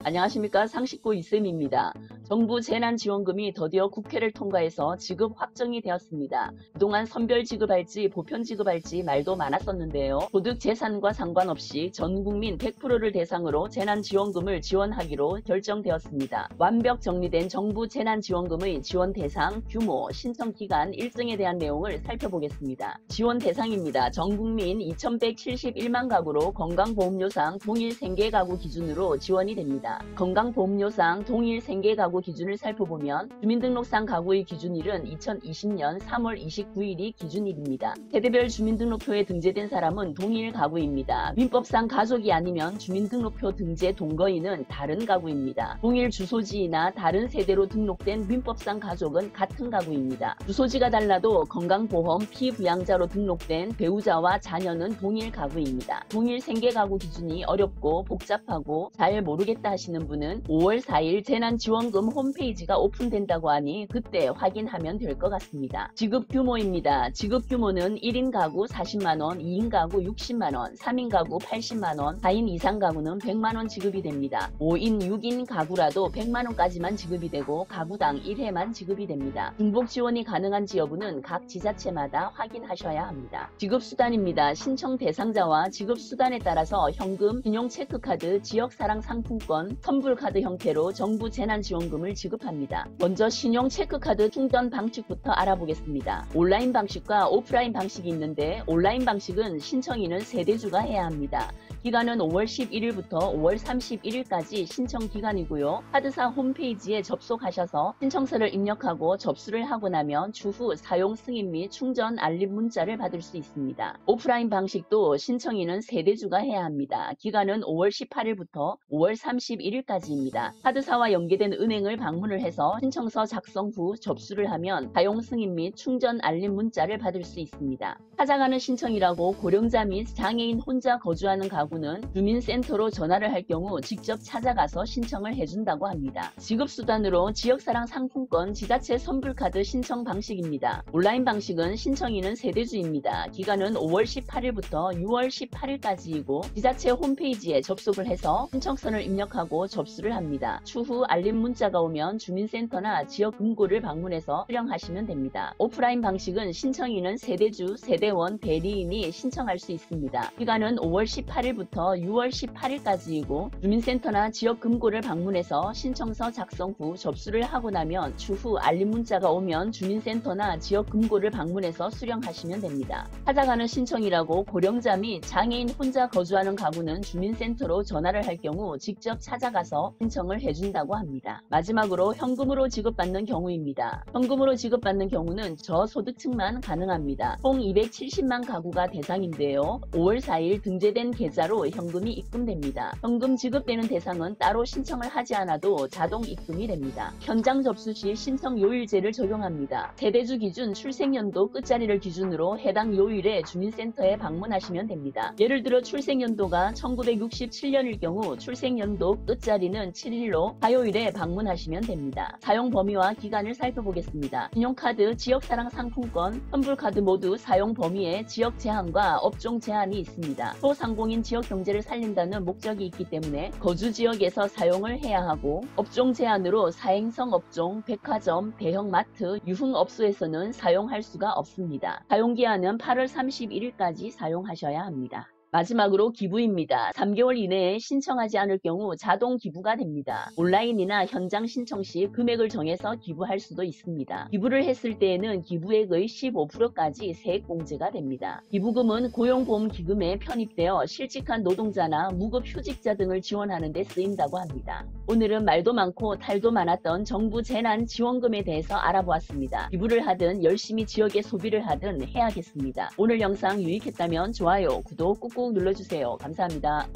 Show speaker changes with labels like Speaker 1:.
Speaker 1: 안녕하십니까. 상식고 이쌤입니다. 정부 재난지원금이 드디어 국회를 통과해서 지급 확정이 되었습니다. 그동안 선별 지급할지 보편 지급할지 말도 많았었는데요. 소득 재산과 상관없이 전 국민 100%를 대상으로 재난지원금을 지원하기로 결정되었습니다. 완벽 정리된 정부 재난지원금의 지원 대상, 규모, 신청 기간, 일정에 대한 내용을 살펴보겠습니다. 지원 대상입니다. 전 국민 2171만 가구로 건강보험료상 동일 생계가구 기준으로 지원이 됩니다. 건강보험료상 동일 생계가구 기준을 살펴보면 주민등록상 가구의 기준일은 2020년 3월 29일이 기준일입니다. 세대별 주민등록표에 등재된 사람은 동일 가구입니다. 민법상 가족이 아니면 주민등록표 등재 동거인은 다른 가구입니다. 동일 주소지이나 다른 세대로 등록된 민법상 가족은 같은 가구입니다. 주소지가 달라도 건강보험 피부양자로 등록된 배우자와 자녀는 동일 가구입니다. 동일 생계가구 기준이 어렵고 복잡하고 잘 모르겠다 하시는 분은 5월 4일 재난지원금 홈페이지가 오픈된다고 하니 그때 확인하면 될 것 같습니다. 지급 규모입니다. 지급 규모는 1인 가구 40만원, 2인 가구 60만원, 3인 가구 80만원, 4인 이상 가구는 100만원 지급이 됩니다. 5인, 6인 가구라도 100만원까지만 지급이 되고 가구당 1회만 지급이 됩니다. 중복 지원이 가능한지 여부는 각 지자체마다 확인하셔야 합니다. 지급수단입니다. 신청 대상자와 지급수단에 따라서 현금, 신용체크카드, 지역사랑 상품권, 선불카드 형태로 정부 재난지원금을 지급합니다. 먼저 신용체크카드 충전 방식부터 알아보겠습니다. 온라인 방식과 오프라인 방식이 있는데 온라인 방식은 신청인은 세대주가 해야 합니다. 기간은 5월 11일부터 5월 31일까지 신청 기간이고요. 카드사 홈페이지에 접속하셔서 신청서를 입력하고 접수를 하고 나면 추후 사용 승인 및 충전 알림 문자를 받을 수 있습니다. 오프라인 방식도 신청인은 세대주가 해야 합니다. 기간은 5월 18일부터 5월 31일까지입니다. 카드사와 연계된 은행을 방문을 해서 신청서 작성 후 접수를 하면 사용 승인 및 충전 알림 문자를 받을 수 있습니다. 찾아가는 신청이라고 고령자 및 장애인 혼자 거주하는 가구는 주민센터로 전화를 할 경우 직접 찾아가서 신청을 해준다고 합니다. 지급수단으로 지역사랑 상품권 지자체 선불카드 신청 방식입니다. 온라인 방식은 신청인은 세대주입니다. 기간은 5월 18일부터 6월 18일까지이고 지자체 홈페이지에 접속을 해서 신청서를 입력하고 접수를 합니다. 추후 알림 문자가 오면 주민센터나 지역금고를 방문해서 수령하시면 됩니다. 오프라인 방식은 신청인은 세대주, 세대원, 대리인이 신청할 수 있습니다. 기간은 5월 18일부터 6월 18일까지이고 주민센터나 지역금고를 방문해서 신청서 작성 후 접수를 하고 나면 추후 알림 문자가 오면 주민센터나 지역금고를 방문해서 수령하시면 됩니다. 찾아가는 신청이라고 고령자 및 장애인 혼자 거주하는 가구는 주민센터로 전화를 할 경우 직접 찾아가서 신청을 해준다고 합니다. 마지막으로 현금으로 지급받는 경우입니다. 현금으로 지급받는 경우는 저소득층만 가능합니다. 총 270만 가구가 대상인데요. 5월 4일 등재된 계좌로 현금이 입금됩니다. 현금 지급되는 대상은 따로 신청을 하지 않아도 자동 입금이 됩니다. 현장 접수 시 신청 요일제를 적용합니다. 세대주 기준 출생연도 끝자리를 기준으로 해당 요일에 주민센터에 방문하시면 됩니다. 예를 들어 출생연도가 1967년일 경우 출생연도 끝자리는 7일로 화요일에 방문하시면 됩니다. 사용 범위와 기간을 살펴보겠습니다. 신용카드, 지역사랑 상품권, 선불카드 모두 사용 범위에 지역 제한과 업종 제한이 있습니다. 소상공인 지역 경제를 살린다는 목적이 있기 때문에 거주 지역에서 사용을 해야 하고 업종 제한으로 사행성 업종, 백화점, 대형마트, 유흥업소에서는 사용할 수가 없습니다. 사용기한은 8월 31일까지 사용하셔야 합니다. 마지막으로 기부입니다. 3개월 이내에 신청하지 않을 경우 자동 기부가 됩니다. 온라인이나 현장 신청 시 금액을 정해서 기부할 수도 있습니다. 기부를 했을 때에는 기부액의 15%까지 세액공제가 됩니다. 기부금은 고용보험기금에 편입되어 실직한 노동자나 무급휴직자 등을 지원하는 데 쓰인다고 합니다. 오늘은 말도 많고 탈도 많았던 정부 재난지원금에 대해서 알아보았습니다. 기부를 하든 열심히 지역에 소비를 하든 해야겠습니다. 오늘 영상 유익했다면 좋아요, 구독 꾹꾹 눌러주세요. 감사합니다.